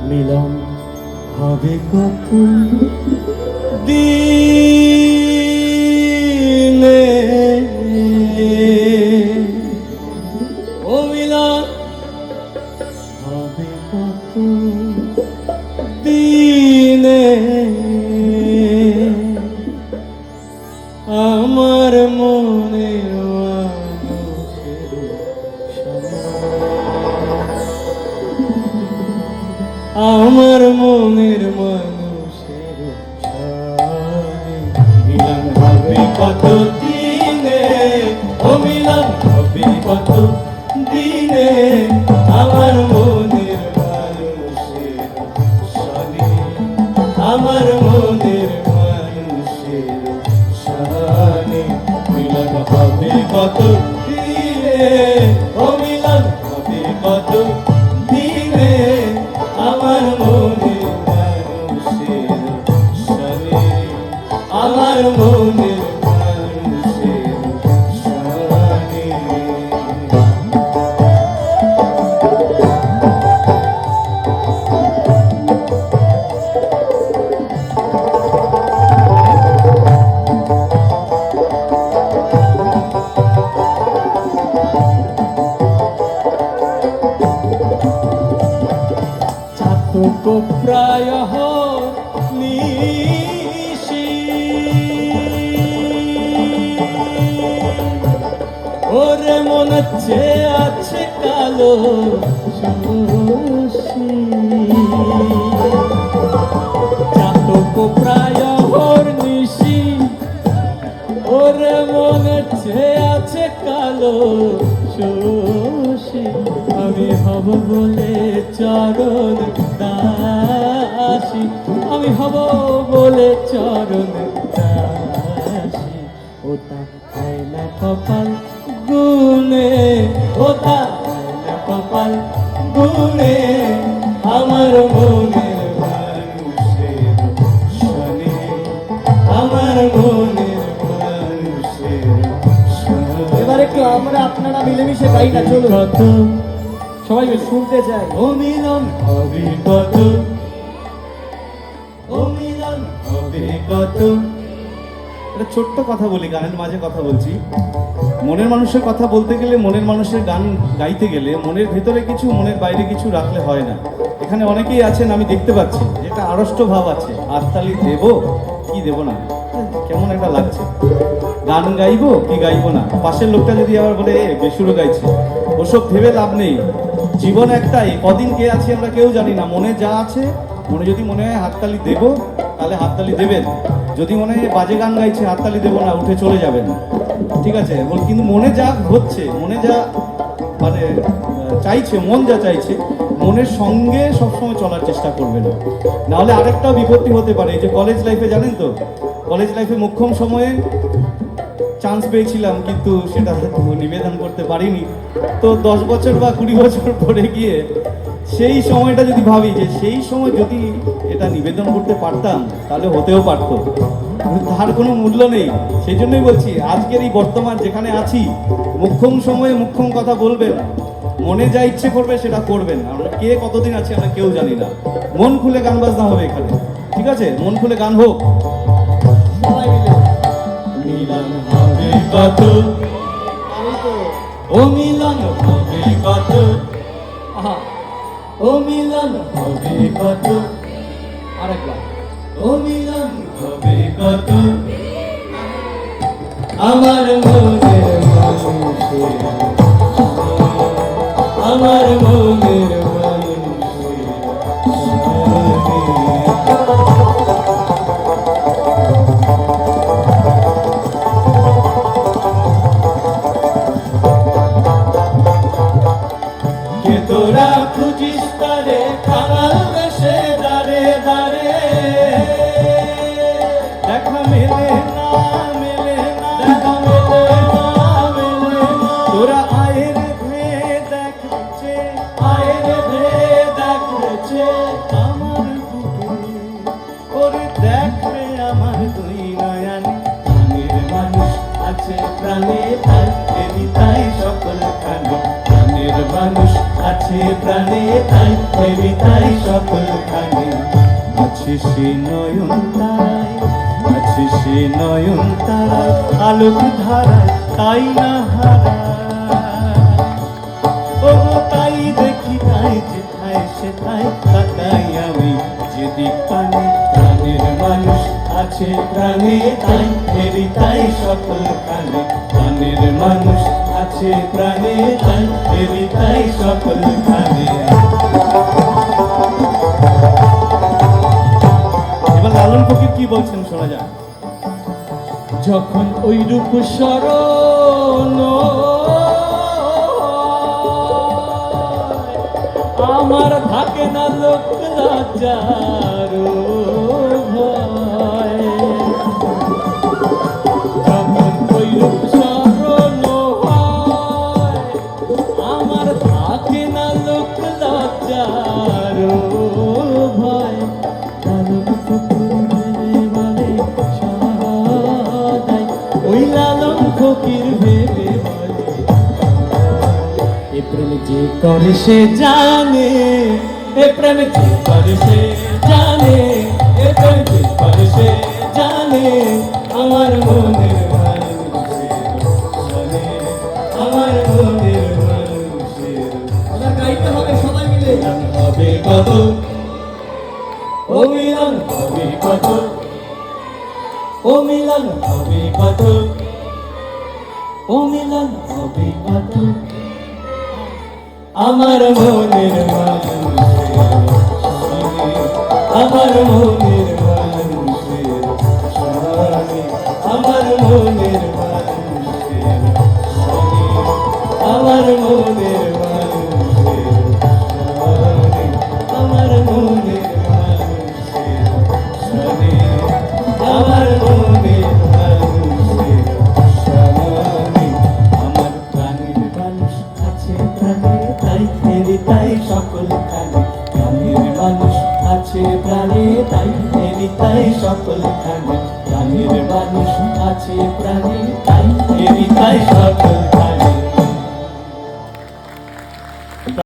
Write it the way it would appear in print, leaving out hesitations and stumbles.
মিলন হবে কত দিনে, ও মিলন হবে কত দিনে, আমার মনে আমার মনের মানুষের মিলন হবে কত দিনে, ও মিলন হবে কত দিনে, আমার মনের মানুষের সনে, আমার মনের মানুষের সনে মিলন হবে কত দিনে, ও মিলন হবে কত দিনে, আমার মনের মানুষের সনে, আমার মনের মানুষের সনে। চাতক প্রায় নিশি, ওরে মনে চেয়ে আছে কালো শশী, চাতক প্রায় নিশি, ওরে মনে চেয়ে আছে কালো শশী, আমি হব বলে চরণ দাসী, আমি হব বলে চরণ দাসী, ওটা হয় না কপাল গুনে, ওটা হয় না কপাল গুনে, আমার মনের মানুষের সনে, আমার মনের মানুষের সনে। এবার একটু আমরা আপনারা মিলেমিশে গাই না, চলুন কত সবাই শুনতে চাই। ও মিলন হবে কত, ও মিলন হবে কত। একটা ছোট্ট কথা বলি, গানের মাঝে কথা বলছি। মনের মানুষের কথা বলতে গেলে, মনের মানুষের গান গাইতে গেলে মনের ভেতরে কিছু, মনের বাইরে কিছু রাখলে হয় না। এখানে অনেকেই আছেন আমি দেখতে পাচ্ছি, যেটা আড়ষ্ট ভাব আছে। হাততালি দেব কি দেব না, কেমন একটা লাগছে। গান গাইবো কি গাইবো না, পাশের লোকটা যদি আবার বলে বেসুরো গাইছে, ওসব ভেবে লাভ নেই। জীবন একটাই, কদিন কে আছে আমরা কেউ জানি না। মনে যা আছে, মনে যদি মনে হয় হাততালি দেব তাহলে হাততালি দেবেন, যদি মনে হয় বাজে গান গাইছে হাততালি দেবো না, উঠে চলে যাবেন, ঠিক আছে। কিন্তু মনে যা হচ্ছে, মনে যা মানে চাইছে, মন যা চাইছে, মনের সঙ্গে সবসময় চলার চেষ্টা করবেন, নাহলে আরেকটাও বিপত্তি হতে পারে। এই যে কলেজ লাইফে জানেন তো, কলেজ লাইফে মোক্ষম সময়ে চান্স পেয়েছিলাম, কিন্তু সেটা নিবেদন করতে পারিনি। তো 10 বছর বা 20 বছর পরে গিয়ে সেই সময়টা যদি ভাবি যে সেই সময় যদি এটা নিবেদন করতে পারতাম তাহলে হতেও পারতো, তার কোনো মূল্য নেই। সেই জন্যই বলছি, আজকের এই বর্তমান যেখানে আছি, মুখ্যম সময়ে মুখ্যম কথা বলবেন, মনে যা ইচ্ছে করবে সেটা করবেন। আমরা কে কতদিন আছি আমরা কেউ জানি না। মন খুলে গান বাজনা হবে এখানে, ঠিক আছে? মন খুলে গান হোক সবাই মিলে। মিলন হবে কত, ও মিলন হবে কত, আহা, ও মিলন হবে কত, আরেকবার। ও মিলন হবে কত, আমার মনের মানুষের, আমার মনের মানুষের কে তোরা খুঁজিস তারে, কাঙাল বেশে দাঁড়ে দাঁড়ে, দেখা মেলে না, মেলে না, দেখা মেলে না, মেলে না। তোরা আয়ের ভে দেখছে, আয়ের ভে দেখছে আমার বুকে, ওরে দেখবে আমার দুই নয়ন। প্রাণের মানুষ আছে প্রাণে, তাই এরি তাই সকল খানে, প্রাণের মানুষ আছে আছে প্রাণে তাই এরি তাই সকল খানে আছে সে নয়ন তারায় আছে সে নয়ন তারায় আলোক ধারায় তাই না হারায় ও তাই দেখি তাই যেথায় সেথায় তাকাই আমি যেদিক পানে প্রাণের মানুষ আছে প্রাণে তাই এরি তাই সকল খানে প্রাণের মানুষ আছে প্রাণে তাই এরি তাই সকল খানে এবার লালন ফকির কি বলছেন শোনা যাক যখন ওই রূপ স্মরণ আমার থাকে না লোক লজ্জার ভয়। যখন ওই রূপ স্মরণ হয় আমার থাকে না লোক লজ্জার ভয়। লালন ফকির ভেবে বলে সদাই, ওই লালন ফকির ভেবে বলে এ প্রেম যে করে সে জানে, এ প্রেম যে করে সে জানে, এ প্রেম যে করে সে জানে আমার মনের মানুষের জানে, আমার মনের মানুষের আমরা গাইতে হবে সবাই মিলে। হবে কত, ও মিলন হবে কত, ও মিলন হবে কত, ও মিলন হবে কত আমার মনের মানুষের সঙ্গে, আমার মনের মানুষের সঙ্গে, আমার মনের মানুষের সঙ্গে, আমার মনের মানুষের সঙ্গে, আমার মনের মানুষের সঙ্গে, আমার মনের মানুষের সঙ্গে। আমার প্রাণের মানুষ আছে প্রাণে তাই এরি তাই সকল খানে, প্রাণের মানুষ আছে প্রাণে তাই এরি তাই সকল খানে, প্রাণের মানুষ আছে প্রাণে তাই এরি তাই সকল